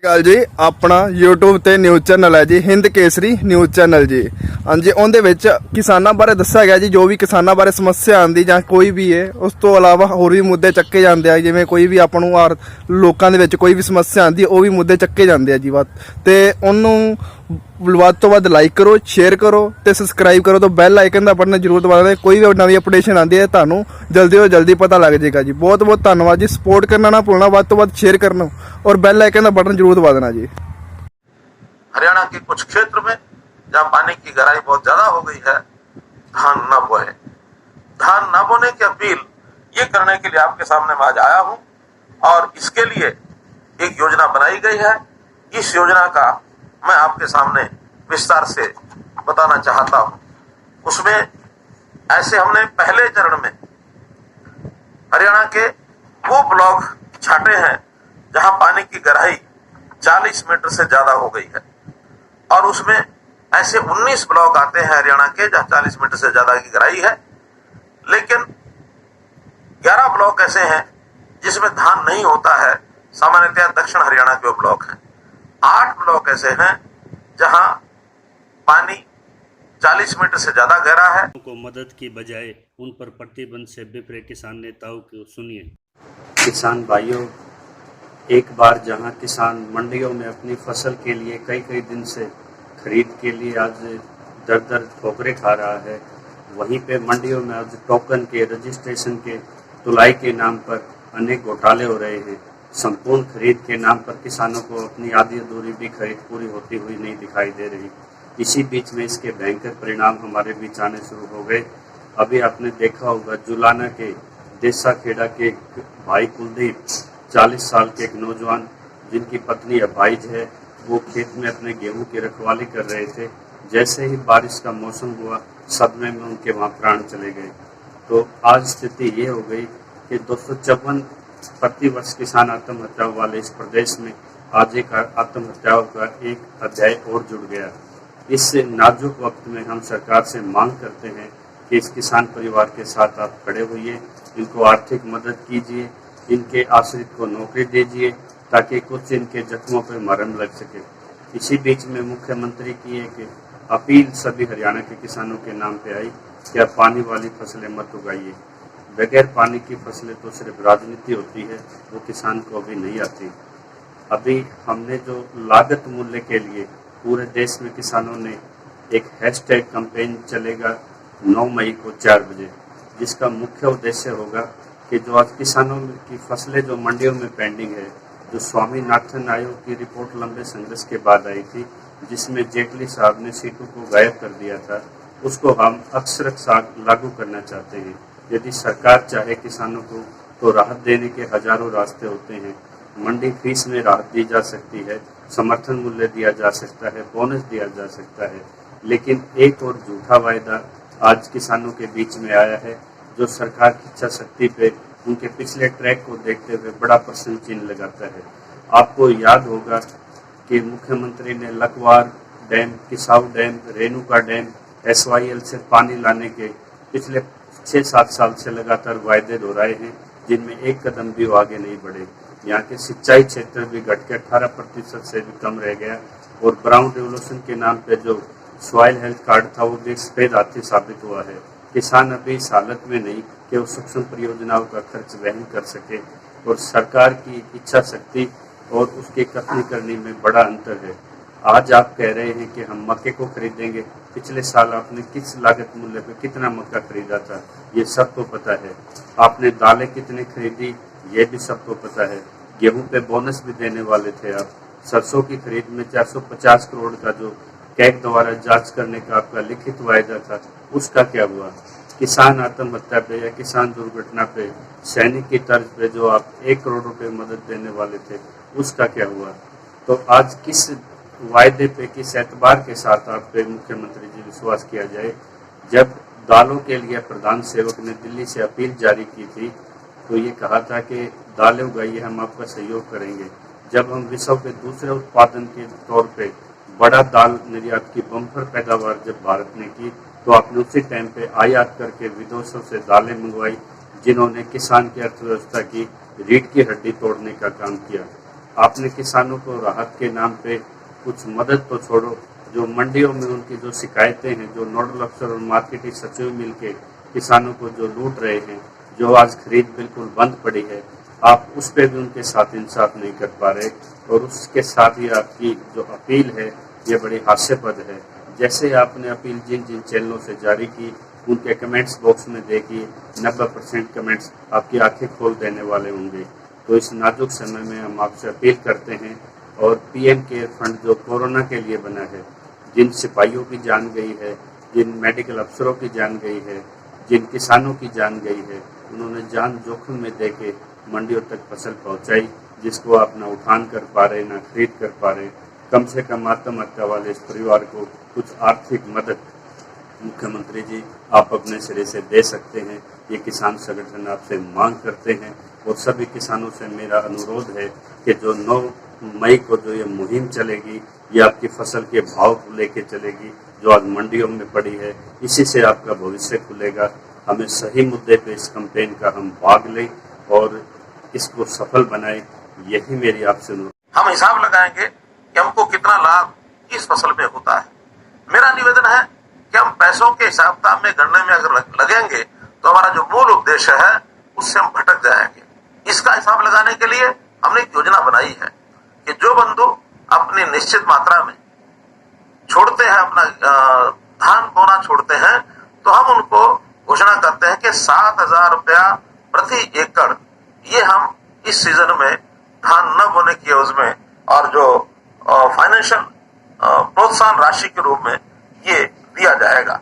ਗੱਲ ਜੀ ਆਪਣਾ YouTube ਤੇ ਨਿਊਜ਼ ਚੈਨਲ ਹੈ ਜੀ ਹਿੰਦ ਕੇਸਰੀ ਨਿਊਜ਼ ਚੈਨਲ ਜੀ। ਹਾਂਜੀ, ਉਹਦੇ ਵਿੱਚ ਕਿਸਾਨਾਂ ਬਾਰੇ ਦੱਸਿਆ ਗਿਆ ਜੀ। ਜੋ ਵੀ ਕਿਸਾਨਾਂ ਬਾਰੇ ਸਮੱਸਿਆ ਆਉਂਦੀ ਜਾਂ ਕੋਈ ਵੀ ਹੈ, ਉਸ ਤੋਂ ਇਲਾਵਾ ਹੋਰ ਵੀ ਮੁੱਦੇ ਚੱਕੇ ਜਾਂਦੇ ਆ। ਜਿਵੇਂ ਕੋਈ ਵੀ ਆਪਾਂ ਨੂੰ ਲੋਕਾਂ ਦੇ ਵਿੱਚ ਕੋਈ ਵੀ ਸਮੱਸਿਆ ਆਉਂਦੀ ਉਹ ਵੀ ਮੁੱਦੇ ਚੱਕੇ ਜਾਂਦੇ ਆ ਜੀ। ਤੇ ਉਹਨੂੰ ਵੱਧ ਤੋਂ ਵੱਧ ਲਾਈਕ ਕਰੋ, ਸ਼ੇਅਰ ਕਰੋ ਤੇ ਸਬਸਕ੍ਰਾਈਬ ਕਰੋ ਤੇ ਬੈਲ ਆਈਕਨ ਦਾ ਬਟਨ ਜ਼ਰੂਰ ਦਬਾ ਦਿਓ। ਕੋਈ ਵੀ ਨਵੀਂ ਅਪਡੇਸ਼ਨ ਆਉਂਦੀ ਹੈ ਤੁਹਾਨੂੰ ਜਲਦੀ ਤੋਂ ਜਲਦੀ पता लग जाएगा जी। बहुत बहुत धन्यवाद जी। सपोर्ट करना ना भूलना, ਵੱਧ ਤੋਂ ਵੱਧ शेयर करना और बेल आइकन का बटन जरूर दबा देना जी। हरियाणा के कुछ क्षेत्र में जहाँ पानी की गहराई बहुत ज्यादा हो गई है, धान न बोए। धान न बोने की अपील ये करने के लिए आपके सामने मैं आज आया हूँ और इसके लिए एक योजना बनाई गई है। इस योजना का मैं आपके सामने विस्तार से बताना चाहता हूँ। उसमें ऐसे हमने पहले चरण में हरियाणा के वो ब्लॉक छाटे हैं जहां पानी की गहराई 40 मीटर से ज्यादा हो गई है और उसमें ऐसे 19 ब्लॉक आते हैं हरियाणा के जहां 40 मीटर से ज्यादा की गहराई है, लेकिन 11 ब्लॉक ऐसे हैं जिसमें धान नहीं होता है। सामान्यतः दक्षिण हरियाणा के वो ब्लॉक हैं। 8 ब्लॉक ऐसे हैं जहां पानी 40 मीटर से ज्यादा गहरा है। को मदद की बजाय उन पर प्रतिबंध से विपरीत किसान नेताओं को सुनिए। किसान भाइयों, एक बार जहां किसान मंडियों में अपनी फसल के लिए कई कई दिन से खरीद के लिए आज दर दर ठोकरें खा रहा है, वहीं पे मंडियों में आज टोकन के, रजिस्ट्रेशन के, तुलाई के नाम पर अनेक घोटाले हो रहे हैं। संपूर्ण खरीद के नाम पर किसानों को अपनी आधी अधूरी भी खरीद पूरी होती हुई नहीं दिखाई दे रही। इसी बीच में इसके भयंकर परिणाम हमारे बीच आने शुरू हो गए। अभी आपने देखा होगा जुलाना के देसा खेड़ा के भाई कुलदीप, 40 साल के एक नौजवान जिनकी पत्नी अपाहिज है, वो खेत में अपने गेहूं की रखवाली कर रहे थे। जैसे ही बारिश का मौसम हुआ, सदमे में उनके वहां प्राण चले गए। तो आज स्थिति ये हो गई कि 254 प्रतिवर्ष किसान आत्महत्या वाले इस प्रदेश में आज एक आत्महत्याओं का एक अध्याय और जुड़ गया। इस नाजुक वक्त में हम सरकार से मांग करते हैं कि इस किसान परिवार के साथ आप खड़े होइए, इनको आर्थिक मदद कीजिए, इनके आश्रित को नौकरी दीजिए ताकि कुछ इनके जख्मों पर मरहम लग सके। इसी बीच में मुख्यमंत्री की एक अपील सभी हरियाणा के किसानों के नाम पे आई कि आप पानी वाली फसलें मत उगाइए। बगैर पानी की फसलें तो सिर्फ राजनीति होती है, वो किसान को अभी नहीं आती। अभी हमने जो लागत मूल्य के लिए पूरे देश में किसानों ने एक हैशटैग कैंपेन चलेगा 9 मई को 4 बजे, जिसका मुख्य उद्देश्य होगा कि जो आज किसानों की फसलें जो मंडियों में पेंडिंग है, जो स्वामीनाथन आयोग की रिपोर्ट लंबे संघर्ष के बाद आई थी, जिसमें जेटली साहब ने सीटों को गायब कर दिया था, उसको हम अक्षरशः लागू करना चाहते हैं। यदि सरकार चाहे किसानों को तो राहत देने के हजारों रास्ते होते हैं। मंडी फीस में राहत दी जा सकती है, समर्थन मूल्य दिया जा सकता है, बोनस दिया जा सकता है, लेकिन एक और झूठा वायदा आज किसानों के बीच में आया है, जो सरकार की इच्छा शक्ति पे उनके पिछले ट्रैक को देखते हुए बड़ा प्रश्न चिन्ह लगाता है। आपको याद होगा कि मुख्यमंत्री ने Lakhwar dam, Kishau dam, Renuka dam, SYL से पानी लाने के पिछले 6-7 साल से लगातार वायदे दोहराए हैं, जिनमें एक कदम भी वो आगे नहीं बढ़े। यहाँ के सिंचाई क्षेत्र भी घट के 18% से भी कम रह गया और ब्राउन रेवोल्यूशन के नाम पे जो सॉइल हेल्थ कार्ड था वो भी सफेद हाथी साबित हुआ है। किसान अभी इस हालत में नहीं कि वो सूक्ष्म परियोजनाओं का खर्च वहन कर सके और सरकार की इच्छा शक्ति और उसकी कथनी करनी में बड़ा अंतर है। आज आप कह रहे हैं कि हम मक्के को खरीदेंगे, पिछले साल आपने किस लागत मूल्य पे कितना मक्का खरीदा था ये सबको पता है। आपने दालें कितने खरीदी ये भी सबको पता है। गेहूं पे बोनस भी देने वाले थे आप। सरसों की खरीद में 450 करोड़ का जो कैग द्वारा जांच करने का आपका लिखित वायदा था, उसका क्या हुआ? किसान आत्महत्या पे या किसान दुर्घटना पे सैनिक की तर्ज पे जो आप 1 करोड़ रुपए मदद देने वाले थे, उसका क्या हुआ? तो आज किस वायदे पे, किस एतबार के साथ आप पे मुख्यमंत्री जी विश्वास किया जाए? जब दालों के लिए प्रधान सेवक ने दिल्ली से अपील जारी की थी तो ये कहा था कि दालें उगाइए, हम आपका सहयोग करेंगे। जब हम विश्व के दूसरे उत्पादन के तौर पे बड़ा दाल निर्यात की बम्पर पैदावार जब भारत ने की, तो आपने उसी टाइम पे आयात करके विदेशों से दालें मंगवाई, जिन्होंने किसान की अर्थव्यवस्था की रीढ़ की हड्डी तोड़ने का काम किया। आपने किसानों को राहत के नाम पे कुछ मदद तो छोड़ो, जो मंडियों में उनकी जो शिकायतें हैं, जो नोडल अफसर और मार्केटिंग सचिव मिलके किसानों को जो लूट रहे हैं, जो आज खरीद बिल्कुल बंद पड़ी है, आप उस पर भी उनके साथ इंसाफ नहीं कर पा रहे। और उसके साथ ही आपकी जो अपील है ये बड़ी हास्यास्पद है। जैसे आपने अपील जिन जिन चैनलों से जारी की, उनके कमेंट्स बॉक्स में देखिए 90% कमेंट्स आपकी आंखें खोल देने वाले होंगे। तो इस नाजुक समय में हम आपसे अपील करते हैं, और पीएम केयर फंड जो कोरोना के लिए बना है, जिन सिपाहियों की जान गई है, जिन मेडिकल अफसरों की जान गई है, जिन किसानों की जान गई है, उन्होंने जान जोखिम में देके मंडियों तक फसल पहुंचाई, जिसको आप ना उठान कर पा रहे, ना खरीद कर पा रहे। कम से कम आत्महत्या वाले इस परिवार को कुछ आर्थिक मदद मुख्यमंत्री जी आप अपने सिरे से दे सकते हैं। ये किसान संगठन आपसे मांग करते हैं, और सभी किसानों से मेरा अनुरोध है कि जो 9 मई को जो ये मुहिम चलेगी, ये आपकी फसल के भाव को लेके चलेगी, जो आज मंडियों में पड़ी है, इसी से आपका भविष्य खुलेगा। हमें सही मुद्दे पे इस कैंपेन का हम भाग लें और इसको सफल बनाएं, यही मेरी आपसे अनुरोध। हम हिसाब लगाएंगे कि हमको कितना लाभ इस फसल में होता है। मेरा निवेदन है कि हम पैसों के हिसाब किताब में गणने में अगर लगेंगे तो हमारा जो मूल उद्देश्य है उससे हम भटक जाएंगे। इसका हिसाब लगाने के लिए हमने एक योजना बनाई है कि जो बंधु अपनी निश्चित मात्रा में छोड़ते हैं, अपना धान बोना छोड़ते हैं, तो हम उनको घोषणा करते हैं कि 7,000 रुपया प्रति एकड़ ये हम इस सीजन में धान न बोने की एवज में, और जो फाइनेंशियल प्रोत्साहन राशि के रूप में ये दिया जाएगा।